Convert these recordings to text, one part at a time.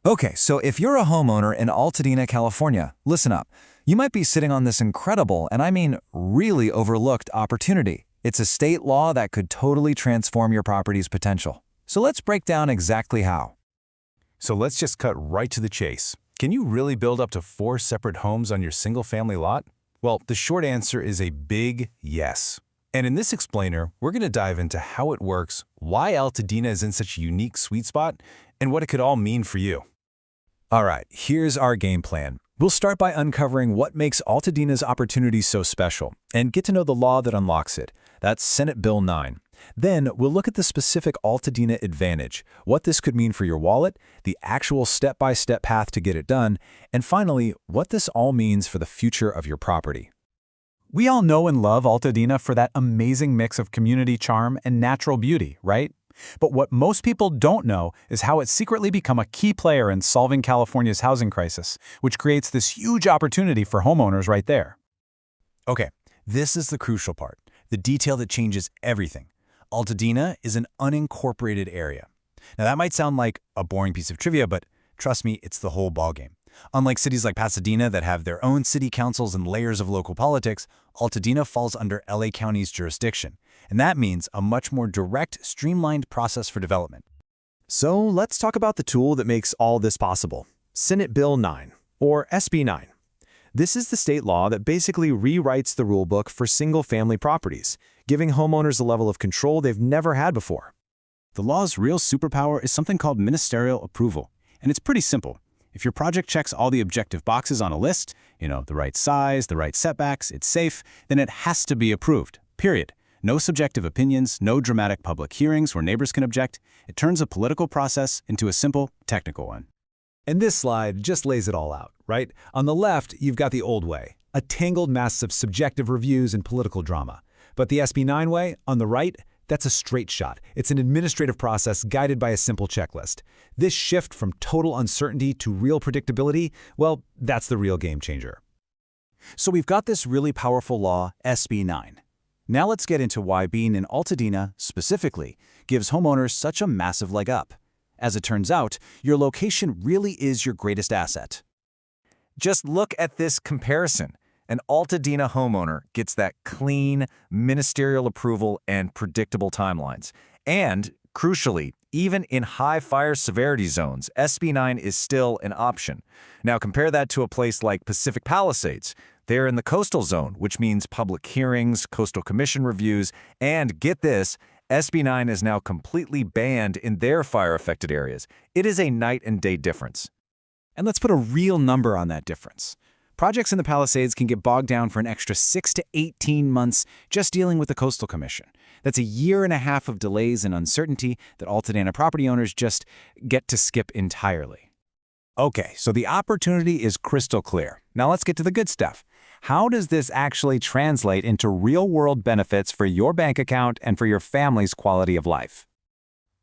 Okay, so if you're a homeowner in Altadena, California, listen up. You might be sitting on this incredible, and I mean really overlooked opportunity. It's a state law that could totally transform your property's potential. So let's break down exactly how. So let's just cut right to the chase. Can you really build up to 4 separate homes on your single-family lot? Well, the short answer is a big yes. And in this explainer, we're going to dive into how it works, why Altadena is in such a unique sweet spot, and what it could all mean for you. All right, here's our game plan. We'll start by uncovering what makes Altadena's opportunity so special and get to know the law that unlocks it. That's Senate Bill 9. Then we'll look at the specific Altadena advantage, what this could mean for your wallet, the actual step-by-step path to get it done, and finally, what this all means for the future of your property. We all know and love Altadena for that amazing mix of community charm and natural beauty, right? But what most people don't know is how it's secretly become a key player in solving California's housing crisis, which creates this huge opportunity for homeowners right there. Okay, this is the crucial part, the detail that changes everything. Altadena is an unincorporated area. Now that might sound like a boring piece of trivia, but trust me, it's the whole ballgame. Unlike cities like Pasadena that have their own city councils and layers of local politics, Altadena falls under LA County's jurisdiction, and that means a much more direct, streamlined process for development. So let's talk about the tool that makes all this possible, Senate Bill 9, or SB9. This is the state law that basically rewrites the rulebook for single-family properties, giving homeowners a level of control they've never had before. The law's real superpower is something called ministerial approval, and it's pretty simple. If your project checks all the objective boxes on a list, the right size, the right setbacks, it's safe, then it has to be approved, period. No subjective opinions, no dramatic public hearings where neighbors can object. It turns a political process into a simple, technical one. And this slide just lays it all out, right? On the left, you've got the old way, a tangled mess of subjective reviews and political drama. But the SB9 way, on the right, that's a straight shot. It's an administrative process guided by a simple checklist. This shift from total uncertainty to real predictability, well, that's the real game changer. So we've got this really powerful law, SB9. Now let's get into why being in Altadena, specifically, gives homeowners such a massive leg up. As it turns out, your location really is your greatest asset. Just look at this comparison. An Altadena homeowner gets that clean, ministerial approval and predictable timelines. And, crucially, even in high fire severity zones, SB9 is still an option. Now compare that to a place like Pacific Palisades. They're in the coastal zone, which means public hearings, coastal commission reviews, and get this, SB9 is now completely banned in their fire-affected areas. It is a night and day difference. And let's put a real number on that difference. Projects in the Palisades can get bogged down for an extra 6 to 18 months just dealing with the Coastal Commission. That's a year and a half of delays and uncertainty that Altadena property owners just get to skip entirely. Okay, so the opportunity is crystal clear. Now let's get to the good stuff. How does this actually translate into real-world benefits for your bank account and for your family's quality of life?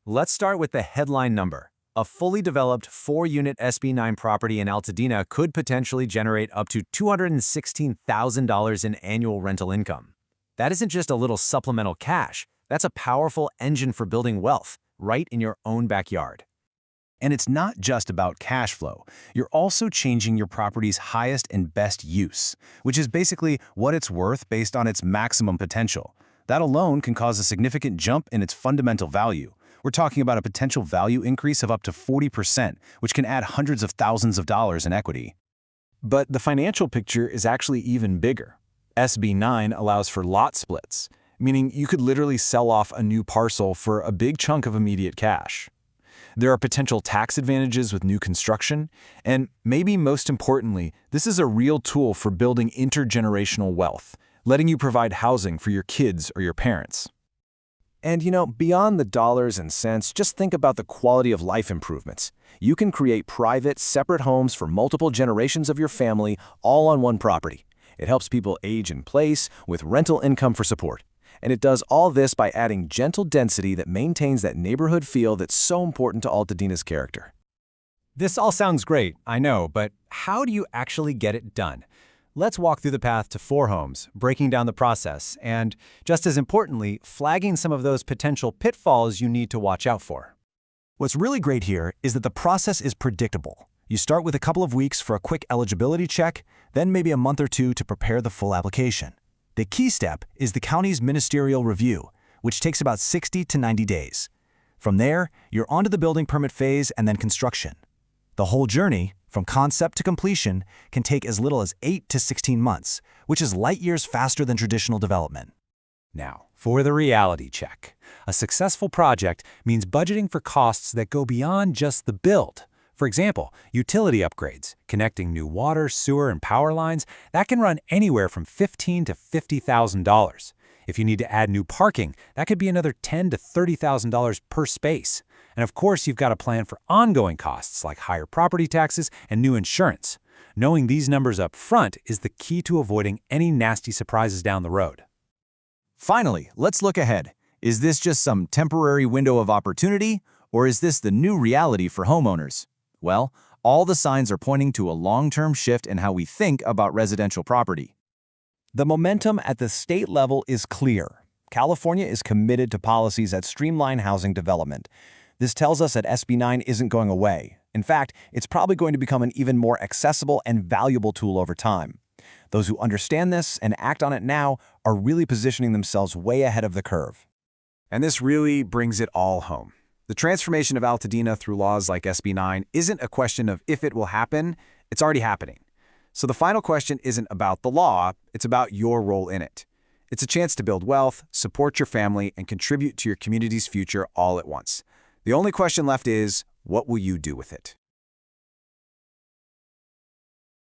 Let's start with the headline number. A fully developed 4-unit SB9 property in Altadena could potentially generate up to $216,000 in annual rental income. That isn't just a little supplemental cash. That's a powerful engine for building wealth, right in your own backyard. And it's not just about cash flow. You're also changing your property's highest and best use, which is basically what it's worth based on its maximum potential. That alone can cause a significant jump in its fundamental value. We're talking about a potential value increase of up to 40%, which can add hundreds of thousands of dollars in equity. But the financial picture is actually even bigger. SB9 allows for lot splits, meaning you could literally sell off a new parcel for a big chunk of immediate cash. There are potential tax advantages with new construction, and maybe most importantly, this is a real tool for building intergenerational wealth, letting you provide housing for your kids or your parents. And beyond the dollars and cents, just think about the quality of life improvements. You can create private, separate homes for multiple generations of your family, all on one property. It helps people age in place with rental income for support. And it does all this by adding gentle density that maintains that neighborhood feel that's so important to Altadena's character. This all sounds great, I know, but how do you actually get it done? Let's walk through the path to 4 homes, breaking down the process, and, just as importantly, flagging some of those potential pitfalls you need to watch out for. What's really great here is that the process is predictable. You start with a couple of weeks for a quick eligibility check, then maybe a month or two to prepare the full application. The key step is the county's ministerial review, which takes about 60 to 90 days. From there, you're onto the building permit phase and then construction. The whole journey, from concept to completion, can take as little as 8 to 16 months, which is light years faster than traditional development. Now, for the reality check. A successful project means budgeting for costs that go beyond just the build. For example, utility upgrades, connecting new water, sewer, and power lines, that can run anywhere from $15,000 to $50,000. If you need to add new parking, that could be another $10,000 to $30,000 per space. And of course, you've got to plan for ongoing costs like higher property taxes and new insurance. Knowing these numbers up front is the key to avoiding any nasty surprises down the road. Finally, let's look ahead. Is this just some temporary window of opportunity, or is this the new reality for homeowners? Well, all the signs are pointing to a long-term shift in how we think about residential property. The momentum at the state level is clear. California is committed to policies that streamline housing development. This tells us that SB9 isn't going away. In fact, it's probably going to become an even more accessible and valuable tool over time. Those who understand this and act on it now are really positioning themselves way ahead of the curve. And this really brings it all home. The transformation of Altadena through laws like SB9 isn't a question of if it will happen, it's already happening. So the final question isn't about the law, it's about your role in it. It's a chance to build wealth, support your family, and contribute to your community's future all at once. The only question left is, what will you do with it?